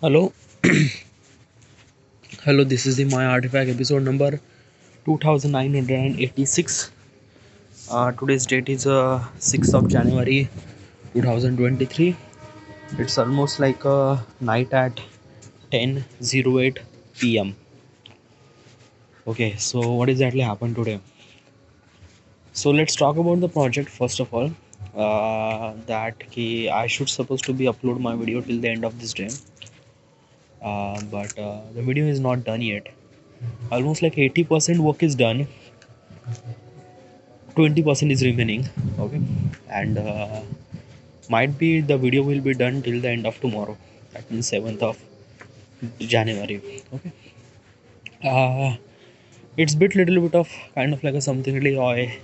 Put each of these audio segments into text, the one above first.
Hello, hello. This is the My Artifact episode number 2986. Today's date is 6th of January 2023. It's almost like a night at 10:08 p.m. Okay, so what exactly happened today? So let's talk about the project first of all. I should supposed to be upload my video till the end of this day, but the video is not done yet. Almost like 80% work is done, 20% is remaining. Okay, and might be the video will be done till the end of tomorrow, that means 7th of January. Okay, uh, it's bit little bit of kind of like a something really I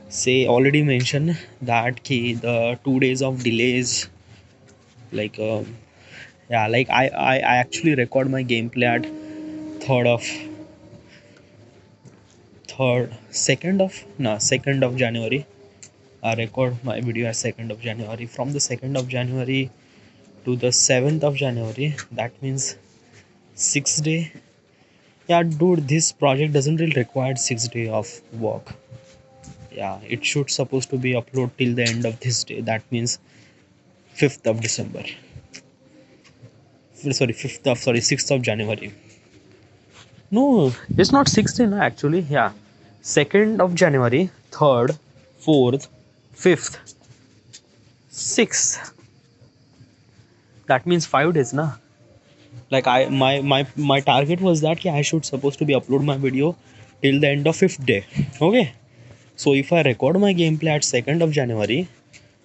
say already mentioned that key the 2 days of delays, like yeah, like I actually record my gameplay at third of third second of no 2nd of January. I record my video at 2nd of January. From the 2nd of January to the 7th of January, that means 6 day. Yeah, dude, this project doesn't really require 6 day of work. Yeah, it should supposed to be upload till the end of this day. That means 5th of December. Sorry, 5th of sorry 6th of January. No, it's not 6 day no, actually. Yeah, 2nd of January, 3rd, 4th, 5th, 6th. That means 5 days, na? Like my target was that I should supposed to be upload my video till the end of 5th day. Okay, so if I record my gameplay at 2nd of January,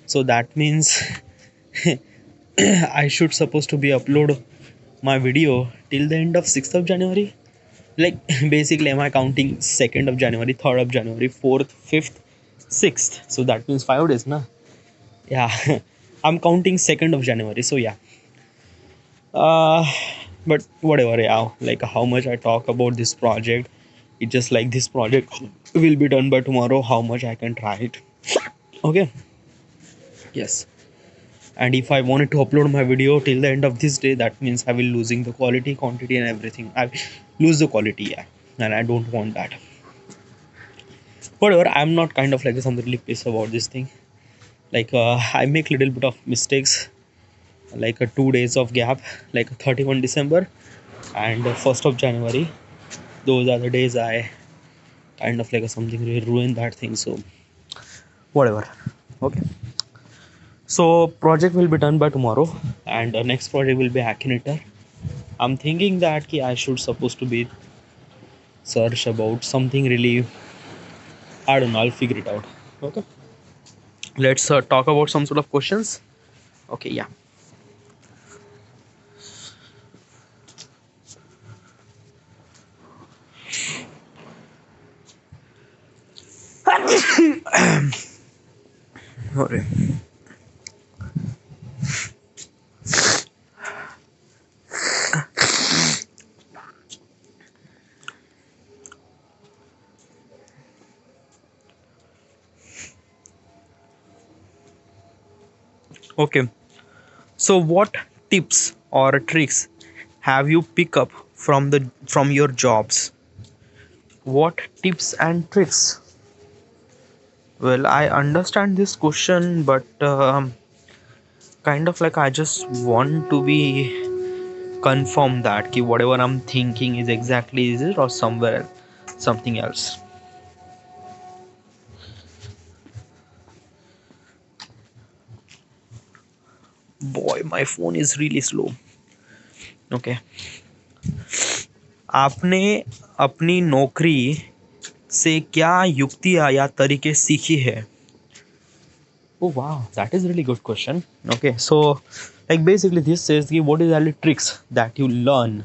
so that means I should supposed to be upload my video till the end of 6th of January. Like basically, am I counting 2nd of January, 3rd of January, 4th, 5th, 6th? So that means 5 days, na? Yeah, I'm counting 2nd of January. So yeah, uh, but whatever. Yeah, like how much I talk about this project, it's just like this project will be done by tomorrow. How much I can try it. Okay. Yes. And if I wanted to upload my video till the end of this day, that means I will losing the quality, quantity, and everything. I lose the quality, yeah, and I don't want that. Whatever, I'm not kind of like something really pissed about this thing. Like I make little bit of mistakes, like a 2 days of gap, like 31 December and 1st of January. Those are the days I kind of like something really ruin that thing. So whatever. Okay. So project will be done by tomorrow, and next project will be Akinator. I'm thinking that I should supposed to be search about something really. I don't know. I'll figure it out. Okay. Let's talk about some sort of questions. Okay. Yeah. Sorry. Okay. So what tips or tricks have you pick up from your jobs? What tips and tricks? Well, I understand this question, but kind of like I just want to be confirm that whatever I'm thinking is exactly is it or somewhere something else. Boy, my phone is really slow. Okay. आपने अपनी नौकरी से क्या युक्तियां या तरीके सीखी है? Oh wow, that is really good question. Okay, so like basically this says what is the tricks that you learn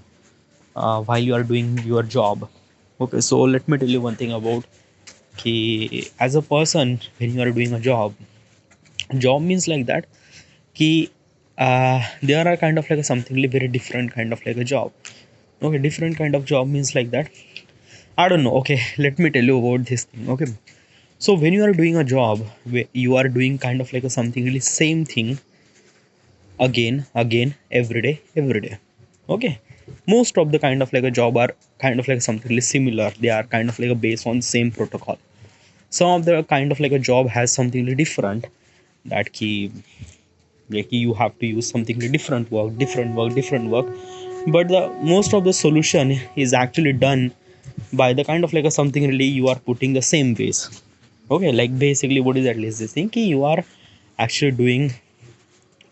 while you are doing your job. Okay, so let me tell you one thing about as a person when you are doing a job means like that there are kind of like something really very different kind of like a job. Okay, different kind of job means like that. I don't know. Okay, let me tell you about this thing. Okay, so when you are doing a job where you are doing kind of like a something really same thing again, every day. Okay, most of the kind of like a job are kind of like something really similar. They are kind of like a based on same protocol. Some of the kind of like a job has something really different, that key like you have to use something really different work, but the most of the solution is actually done by the kind of like a something really you are putting the same ways. Okay, like basically what is at least this thing ki you are actually doing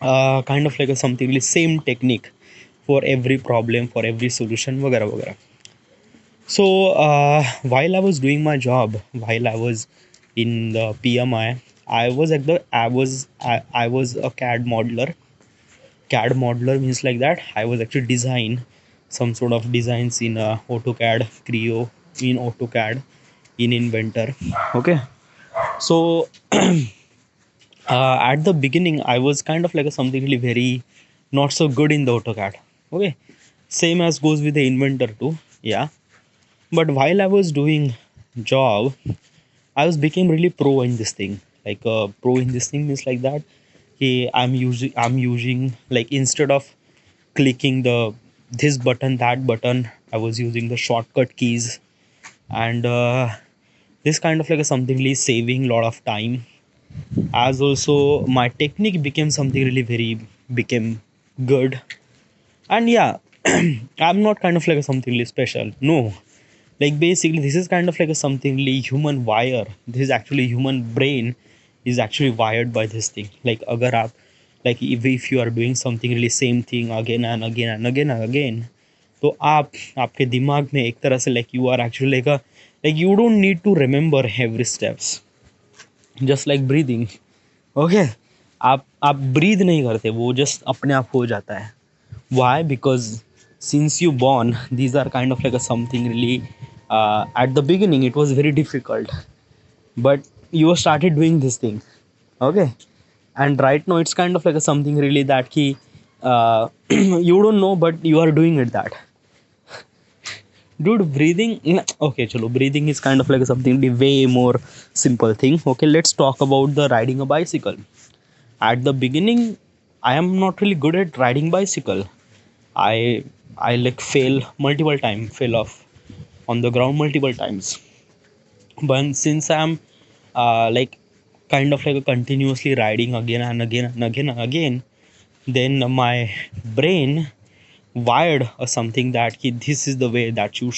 kind of like a something really same technique for every problem, for every solution, वगैरह वगैरह. So while I was doing my job, while I was in the PMI, I was at the I was a CAD modeler. CAD modeler means like that. I was actually design some sort of designs in AutoCAD, Creo, in AutoCAD, in Inventor. Okay, so at the beginning I was kind of like a something really very not so good in the AutoCAD. Okay, same as goes with the Inventor too. Yeah, but while I was doing job, I was became really pro in this thing. Like pro in this thing means like that. Hey, I'm using like instead of clicking the this button that button, I was using the shortcut keys, and this kind of like a something really saving lot of time. As also my technique became something really very became good. And yeah, I'm not kind of like a something really special, no. Like basically this is kind of like a something really human wire. This is actually human brain is actually wired by this thing. Like agar aap, like if you are doing something really same thing again and again and again and again, तो आप आपके दिमाग में एक तरह से like you are actually like you don't need to remember every steps, just like breathing. Okay, आप breathe नहीं करते, वो जस्ट अपने आप हो जाता है. Why? Because since you born these are kind of like a something really at the beginning it was very difficult, but you started doing this thing. Okay, and right now it's kind of like a something really that key you don't know but you are doing it that. Dude, breathing, okay chalo, breathing is kind of like something way more simple thing. Okay, let's talk about the riding a bicycle. At the beginning I am not really good at riding bicycle. I i like fail off on the ground multiple times. But since I'm like kind of like a continuously riding again and again and again and again, then my brain wired something that this is the way that you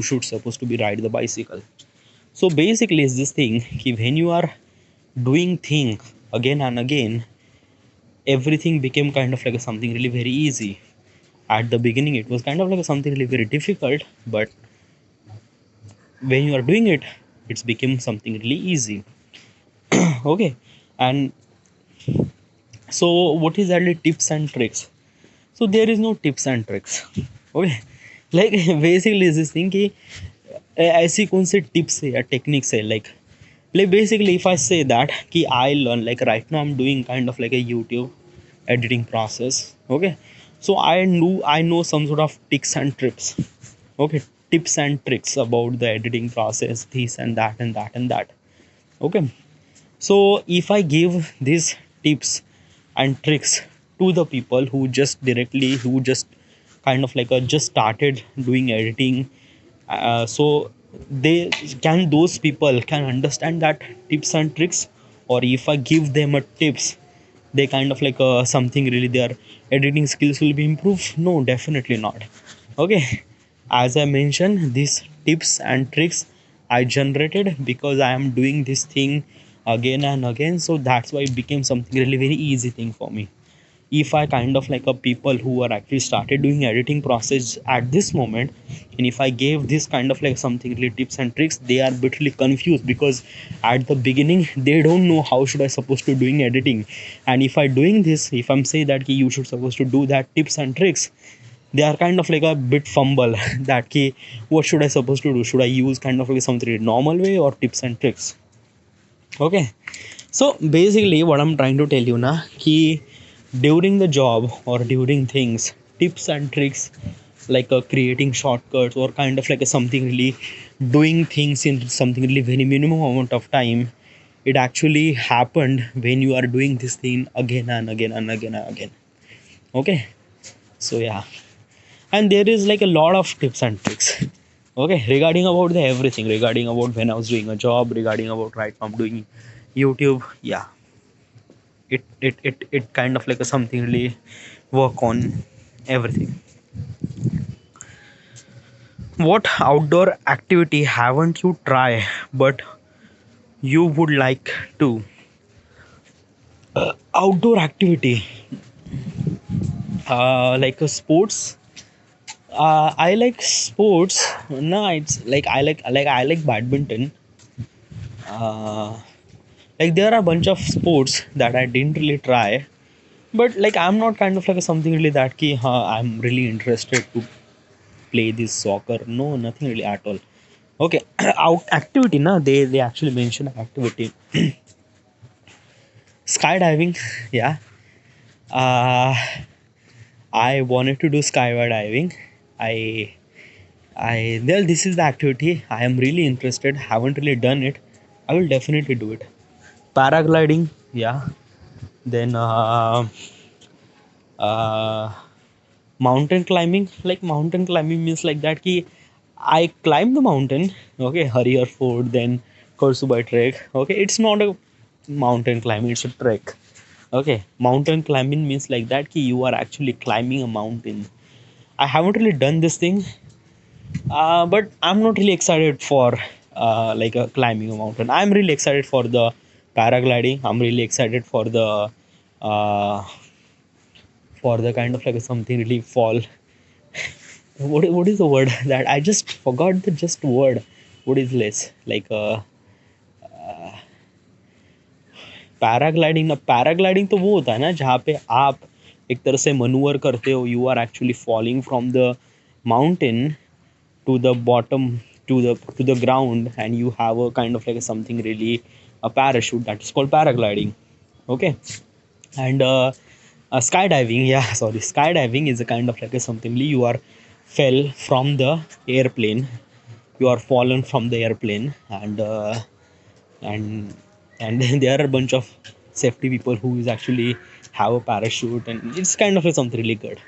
should supposed to be ride the bicycle. So basically it's this thing ki when you are doing thing again and again, everything became kind of like something really very easy. At the beginning it was kind of like something really very difficult, but when you are doing it, it's become something really easy. Okay, and so what is actually tips and tricks? So there is no tips and tricks. Okay, like basically is this thing कि ऐसी कौन से tips है या techniques है, like basically if I say that कि I learn, like right now I'm doing kind of like a YouTube editing process. Okay, so I know some sort of tips and tricks. Okay, tips and tricks about the editing process, this and that and that and that. Okay, so if I give these tips and tricks to the people who just kind of like just started doing editing, so they can those people can understand that tips and tricks, or if I give them a tips, they kind of like something really their editing skills will be improved? No, definitely not. Okay, as I mentioned, these tips and tricks I generated because I am doing this thing again and again, so that's why it became something really very easy thing for me. If I kind of like a people who are actually started doing editing process at this moment, and if I gave this kind of like something really tips and tricks, they are bitterly confused because at the beginning they don't know how should I supposed to doing editing. And if I doing this, if I'm say that you should supposed to do that tips and tricks, they are kind of like a bit fumble that key what should I supposed to do, should I use kind of like something normal way or tips and tricks. Okay, so basically what I'm trying to tell you now ki during the job or during things, tips and tricks like creating shortcuts or kind of like a something really doing things in something really very minimum amount of time, it actually happened when you are doing this thing again and again and again and again. Okay, so yeah, and there is like a lot of tips and tricks. Okay, regarding about the everything, regarding about when I was doing a job, regarding about right now I'm doing YouTube. Yeah, it kind of like a something really work on everything. What outdoor activity haven't you tried but you would like to? Outdoor activity, like a sports. I like sports. No, it's like I like badminton. Uh, like there are a bunch of sports that I didn't really try, but like I'm not kind of like something really that key. I'm really interested to play this soccer. No, nothing really at all. Okay, out activity. Na, they actually mention activity. Skydiving. Yeah. Uh, I wanted to do skydiving. I well, this is the activity I am really interested. Haven't really done it. I will definitely do it. Paragliding, yeah. Then uh, mountain climbing. Like mountain climbing means like that. Ki I climb the mountain. Okay, Harrier Fort, then Korsubai Trek. Okay, it's not a mountain climbing. It's a trek. Okay, mountain climbing means like that. Ki you are actually climbing a mountain. I haven't really done this thing. But I'm not really excited for like climbing a mountain. I'm really excited for the paragliding. I'm really excited uh, for the kind of like something really fall. What is the word that I just forgot the just word? What is this like paragliding ना paragliding तो वो होता है ना जहाँ पे आप एक तरह से मनूवर करते हो you are actually falling from the mountain to the bottom to the ground and you have a kind of like something really a parachute that is called paragliding. Okay, and skydiving, yeah, sorry, skydiving is a kind of like a something you are fell from the airplane, you are fallen from the airplane, and and there are a bunch of safety people who is actually have a parachute and it's kind of like something really good.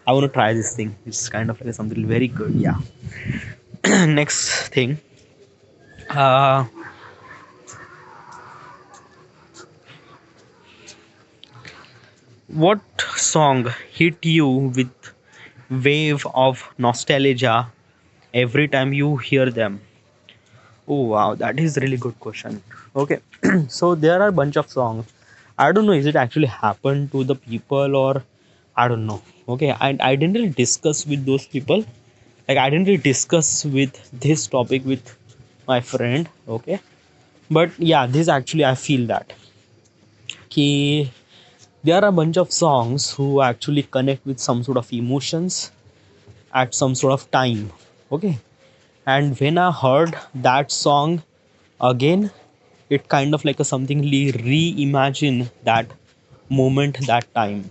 I want to try this thing. It's kind of like something very good. Yeah. Next thing, uh, what song hit you with wave of nostalgia every time you hear them? Oh wow, that is really good question. Okay, so there are a bunch of songs. I don't know is it actually happened to the people or I don't know. Okay, I didn't really discuss with those people. Like I didn't really discuss with this topic with my friend. Okay, but yeah, this actually I feel that. Ki there are a bunch of songs who actually connect with some sort of emotions at some sort of time. Okay, and when I heard that song again, it kind of like a something reimagine that moment, that time.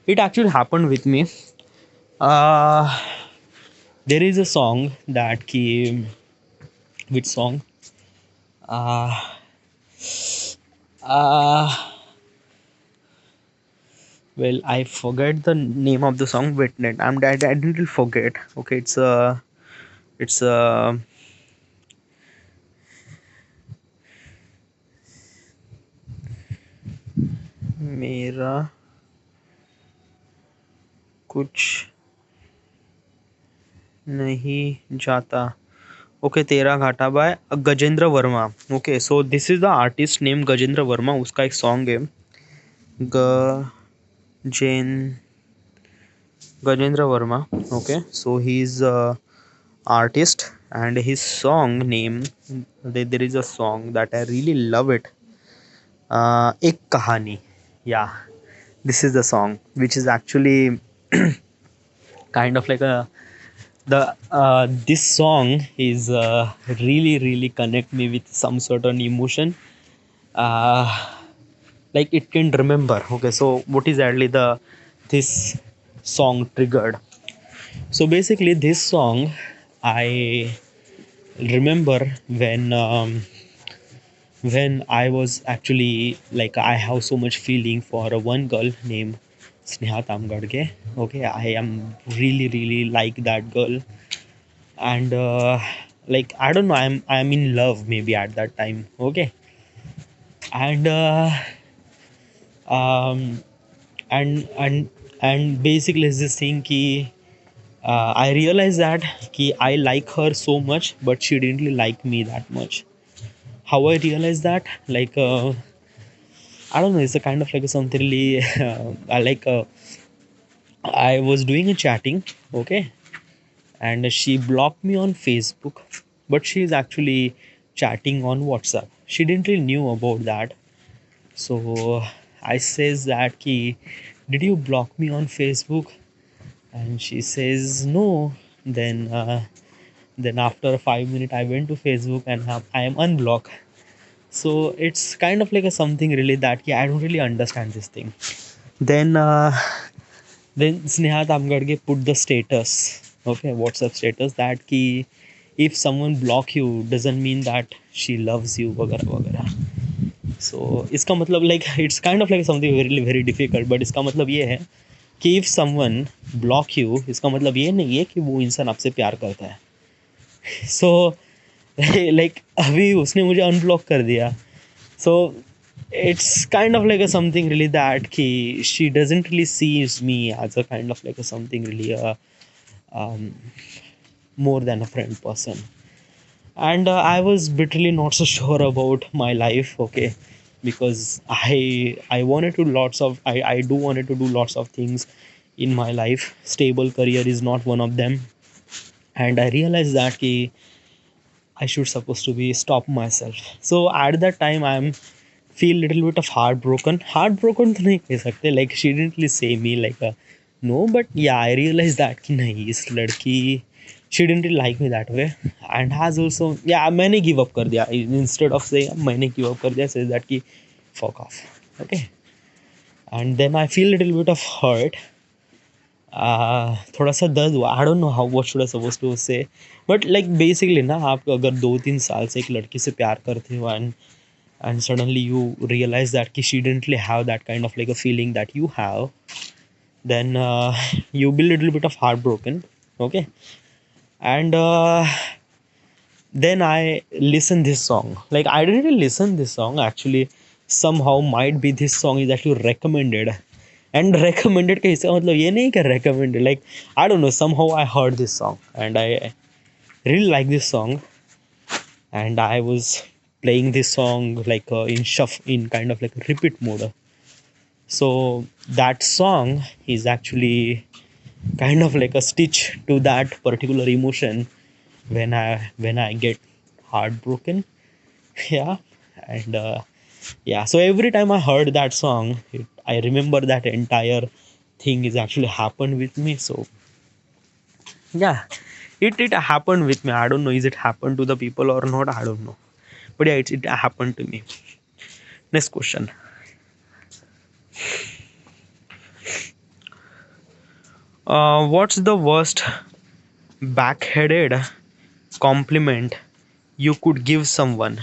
It actually happened with me. uh there is a song that came. Which song? uh uh well, I forget the name of the song. Wait, I didn't really forget. Okay, it's मेरा कुछ नहीं जाता. Okay, Tera Ghata by Gajendra Verma. Okay, so this is the artist named Gajendra Verma. उसका एक song है Gajen Gajendra Verma. Okay, so he's a artist and his song name, there is a song that I really love it. एक कहानी. Yeah, this is the song which is actually kind of like a the this song is really connect me with some certain emotion. uh, like it can remember. Okay, so what is actually the this song triggered? So basically this song I remember when I was actually like I have so much feeling for a one girl named Sneha Tamgadge. Okay, I am really like that girl, and like I don't know, I'm in love maybe at that time. Okay, and um, and basically it's this thing ki I realized that ki I like her so much, but she didn't really like me that much. How I realized that, like I don't know, it's a kind of like something really I like. I was doing a chatting, okay, and she blocked me on Facebook, but she is actually chatting on WhatsApp. She didn't really knew about that, so I says that ki, did you block me on Facebook? And she says no. Then then after 5 minutes, I went to Facebook and I am unblocked. So it's kind of like a something really that yeah, I don't really understand this thing. Then then Sneha Tamgadge put the status, okay, WhatsApp status that ki if someone block you doesn't mean that she loves you वगैरह वगैरह. So इसका मतलब like it's kind of like something very difficult, but इसका मतलब ये है कि if someone block you इसका मतलब ये नहीं है कि वो इंसान आपसे प्यार करता है. So like अभी उसने मुझे अनब्लॉक कर दिया. So it's kind of like a something really that ki she doesn't really sees me as a kind of like a something really um, more than a friend person. And I was bitterly not so sure about my life, okay, because I wanted to lots of I do wanted to do lots of things in my life. Stable career is not one of them, and I realized that ki I should supposed to be stop myself. So at that time I'm feel little bit of heartbroken. Heartbroken तो नहीं कह सकते. Like she didn't really say me like a no, but yeah I realized that कि नहीं इस लड़की she didn't really like me that way, and has also yeah मैंने give up कर दिया. Instead of saying मैंने give up कर दिया, says that कि fuck off. Okay, and then I feel little bit of hurt. थोड़ा सा दर्द हुआ. I don't know how what should I suppose to say, but like basically ना आप अगर 2-3 साल से एक लड़की से प्यार करते हो and suddenly you realize that ki she didn't really have that kind of like a feeling that you have, then you be a little bit of heartbroken, okay. And then I listen this song. Like I didn't really listen this song actually. Somehow might be this song is actually recommended, and recommended का इसका मतलब ये नहीं कि recommended, like I don't know, somehow I heard this song and I really like this song, and I was playing this song like in kind of like repeat mode. So that song is actually kind of like a stitch to that particular emotion when I get heartbroken. Yeah, and yeah. So every time I heard that song, I remember that entire thing is actually happened with me. So yeah, it happened with me. I don't know is it happened to the people or not. I don't know, but yeah, it happened to me. Next question. What's the worst backheaded compliment you could give someone?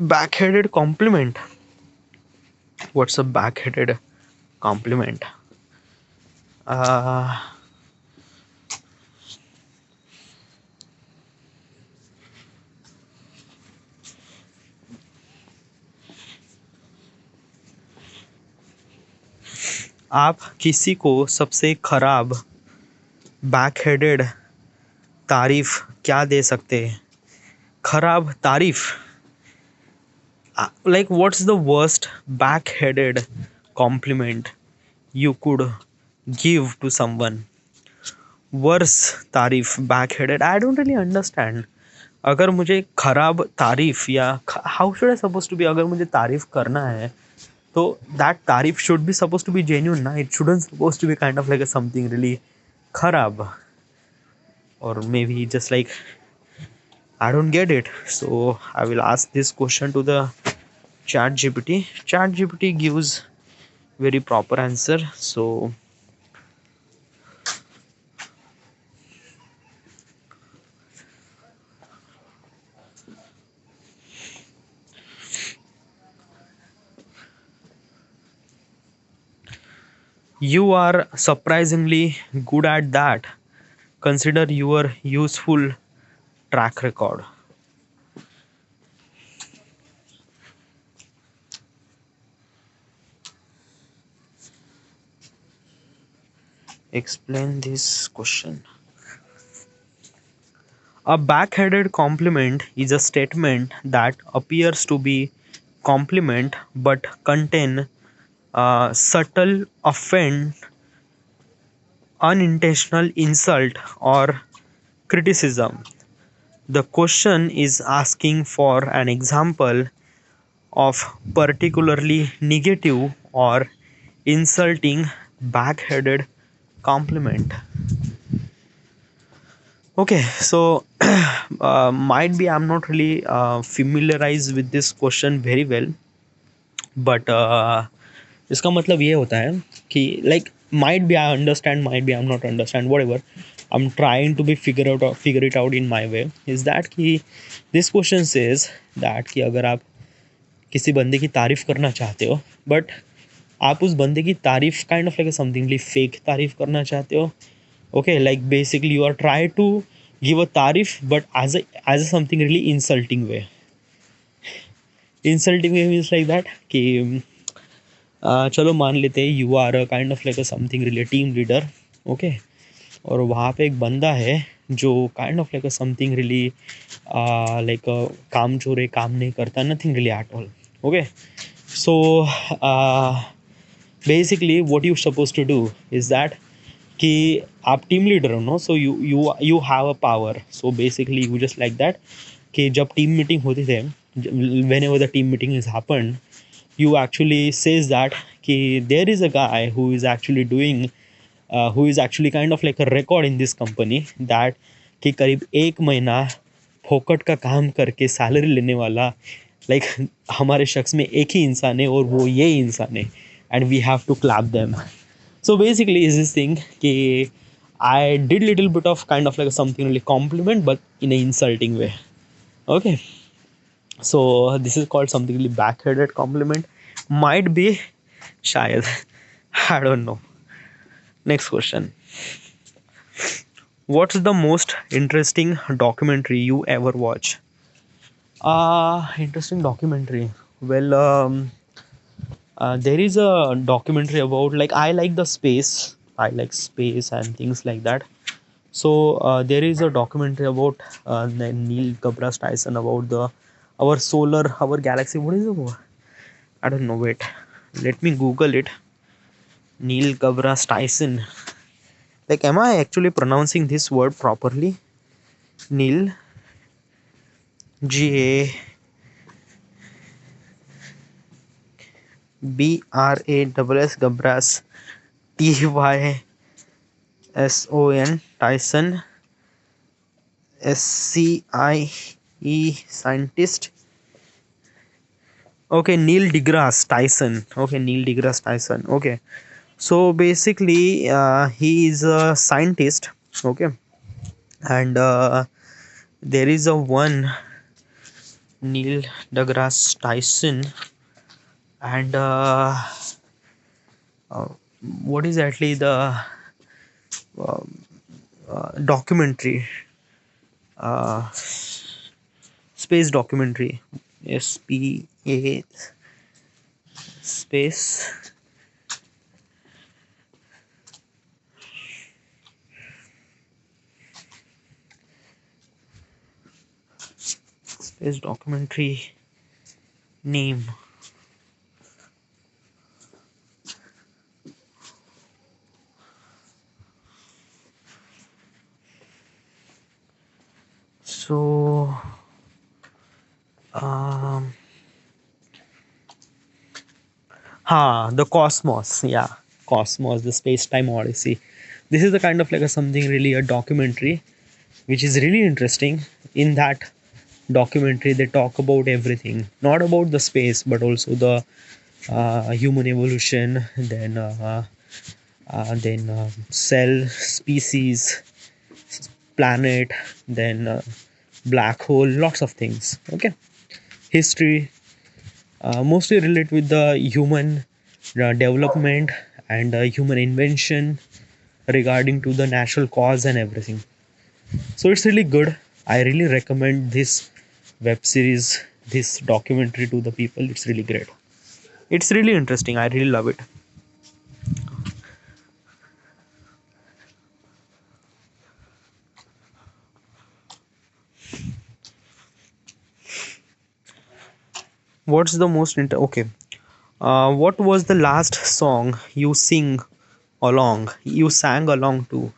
Backheaded compliment. What's a backheaded compliment? uh, आप किसी को सबसे खराब बैकहेडेड तारीफ क्या दे सकते हैं? खराब तारीफ, like what's the worst backheaded compliment you could give to someone? Worse तारीफ backhanded, I don't really understand. अगर मुझे खराब तारीफ या how should I suppose to be, अगर मुझे तारीफ करना है तो दैट तारीफ should be suppose to be genuine ना. It shouldn't suppose to be kind of like something really खराब, or maybe just like I don't get it. So I will ask this question to the chat gpt. Chat gpt gives very proper answer. So You are surprisingly good at that. Consider your useful track record. Explain this question. A backhanded compliment is a statement that appears to be compliment but contain subtle offense, unintentional insult, or criticism. The question is asking for an example of particularly negative or insulting backhanded compliment. Okay, so might be I'm not really familiarized with this question very well, but इसका मतलब ये होता है कि like might be I understand, might be I'm not understand, whatever. I'm trying to be figure it out in my way. Is that कि this question says that कि अगर आप किसी बंदे की तारीफ करना चाहते हो, बट आप उस बंदे की तारीफ kind of like somethingly fake तारीफ करना चाहते हो. Okay, like basically you are try to give a तारीफ but as a something really insulting way. Insulting way means like that कि चलो मान लेते हैं you are kind of like something really team leader. Okay, और वहाँ पे एक बंदा है जो kind of like something really like काम चोर है, काम नहीं करता, nothing really at all. Okay, so basically what you supposed to do is that कि आप टीम लीडर हो no, so you have a power. So basically you just like that कि जब टीम मीटिंग होती थे, whenever the team meeting is happen, you actually says that कि there is a guy who is actually doing who is actually kind of like a record in this company that कि करीब एक महीना फोकट का काम करके salary लेने वाला लाइक हमारे शख्स में एक ही इंसान है और वो ये इंसान है, and we have to clap them. So basically is this thing कि I did little bit of kind of like something really compliment but in an insulting way. Okay, so this is called something really backhanded compliment. Might be शायद I don't know. Next question. What's the most interesting documentary you ever watch? Interesting documentary. Well, there is a documentary about like I like the space. I like space and things like that. So there is a documentary about Neil deGrasse Tyson about the our galaxy. What is it? I don't know. Wait, let me Google it. Neil deGrasse Tyson. Like, am I actually pronouncing this word properly? Neil G A B R A S S Gabras T Y S O N Tyson SCIE scientist. Okay, Neil deGrasse Tyson. Okay, Neil deGrasse Tyson. Okay, so basically he is a scientist. Okay, and there is a one Neil deGrasse Tyson, and uh, what is actually the uh, documentary, uh, space documentary, SPA space space documentary name. So um the Cosmos. Yeah, Cosmos, the space time odyssey. This is the kind of like a something really a documentary which is really interesting. In that documentary they talk about everything, not about the space but also the human evolution, then cell species, planet, then black hole, lots of things. Okay, history, mostly relate with the human development and human invention regarding to the natural cause and everything. So it's really good. I really recommend this web series, this documentary to the people. It's really great. It's really interesting. I really love it. What's the most okay? What was the last song you sing along? You sang along to?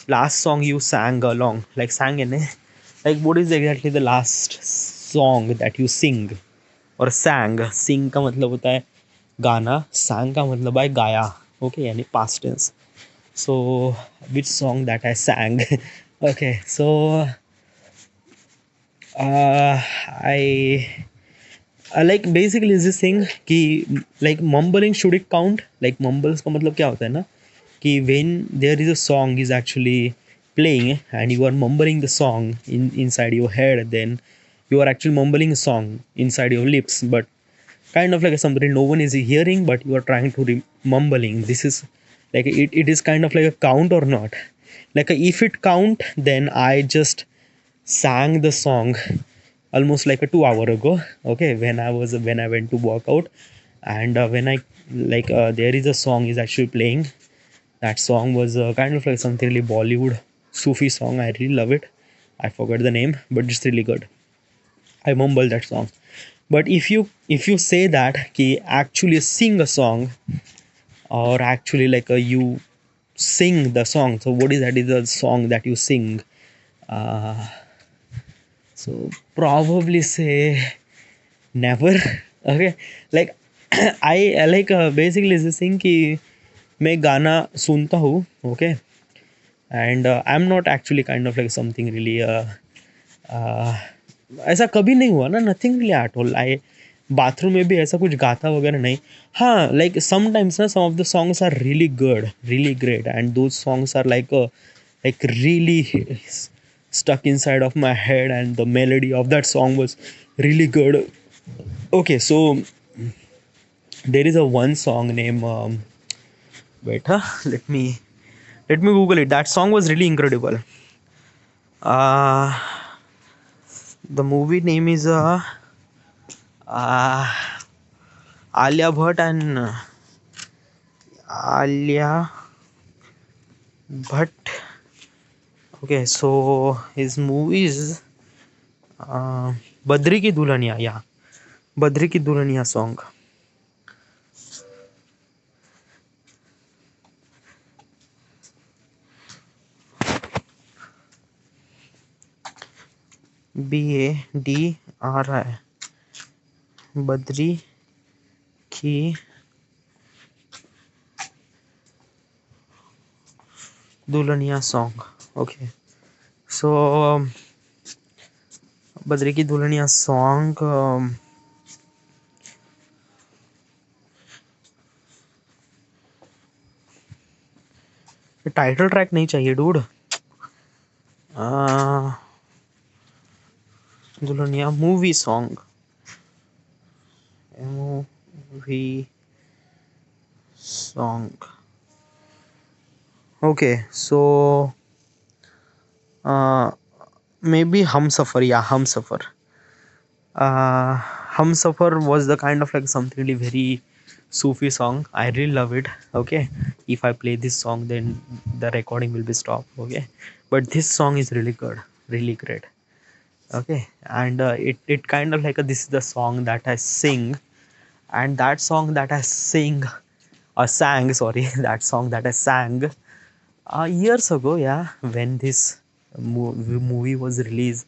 Last song you sang along, like sang in it. Like what is exactly the last song that you sing or sang? Sing का मतलब होता है गाना, sang का मतलब है गाया. Okay, यानी past tense. So which song that I sang? Okay, so I like basically is this thing कि like mumbling should it count? Like mumbles का मतलब क्या होता है ना कि when there is a song is actually playing and you are mumbling the song inside your head, then you are actually mumbling a song inside your lips, but kind of like something no one is hearing, but you are trying to mumbling. This is like it is kind of like a count or not. Like if it count, then I just sang the song almost like a 2 hour ago. Okay, when I went to work out, and when I like there is a song is actually playing. That song was kind of like something really Bollywood Sufi song. I really love it. I forgot the name, but it's really good. I mumble that song. But if you say that ki actually sing a song, or actually like you sing the song, so what is that is the song that you sing? uh, so probably say never. Okay, like I like basically is this thing कि मैं गाना सुनता हूँ. Okay, and I'm not actually kind of like something really uh, ऐसा कभी नहीं हुआ ना, nothing really at all. I bathroom में भी ऐसा कुछ गाता वगैरह नहीं. हाँ, लाइक समटाइम्स ना some of the songs are really good, really great, and those songs are like really stuck inside of my head, and the melody of that song was really good. Okay, so there is a one song name wait, let me google it. That song was really incredible. uh the movie name is uh Alia Bhatt and Alia Bhatt. Okay, so his movies Badri Ki Dulhaniya, yeah, Badri Ki Dulhaniya song. Badri, Badri Ki Dulhaniya song. Okay, so Badri Ki Dulhaniya song. Title track नहीं चाहिए dude. Dulhania movie song, movie song. Okay, so uh, maybe Hum Safar. Yeah, Hum Safar. Hum Safar was the kind of like something really very Sufi song. I really love it. Okay, if I play this song, then the recording will be stopped. Okay, but this song is really good, really great. Okay, and it kind of like this is the song that I sing, and that song that I sing sang, sorry, that song that I sang years ago, yeah, when this movie was released,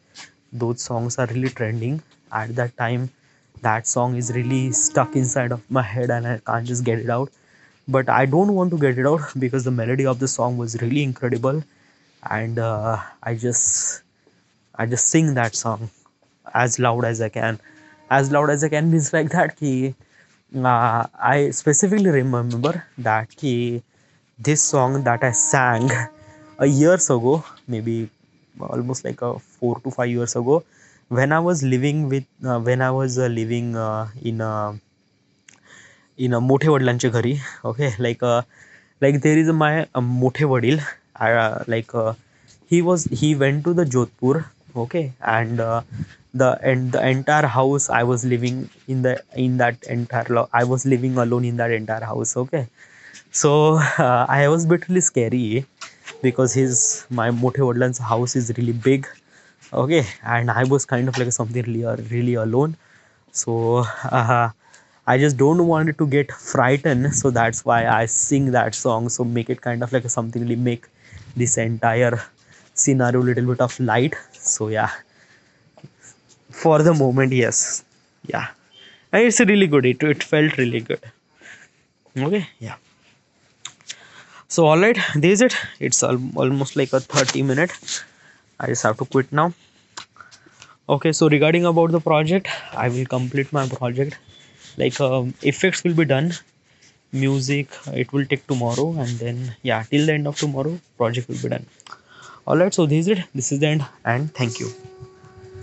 those songs are really trending. At that time, that song is really stuck inside of my head, and I can't just get it out. But I don't want to get it out because the melody of the song was really incredible, and I just sing that song as loud as I can. As loud as I can means like that ki I specifically remember that ki this song that I sang a years ago, maybe almost like 4 to 5 years ago, when I was living in इन मोठे वडिलांच्या घरी. Okay, like there is my मोठे वडील. Like he went to the Jodhpur. Okay, and the entire house I was living in that I was living alone in that entire house. Okay, so I was bit really scary because his my moठे वडिलां's house is really big. Okay, and I was kind of like something really alone. So I just don't want it to get frightened, so that's why I sing that song, so make it kind of like something really make this entire scenario little bit of light. So yeah, for the moment, yes. Yeah, and it's really good. It felt really good. Okay, yeah. So all right, this is it. It's almost like a 30 minute. I just have to quit now. Okay, so regarding about the project, I will complete my project. Like effects will be done, music it will take tomorrow, and then yeah, till the end of tomorrow project will be done. All right, so this is it. This is the end, and thank you.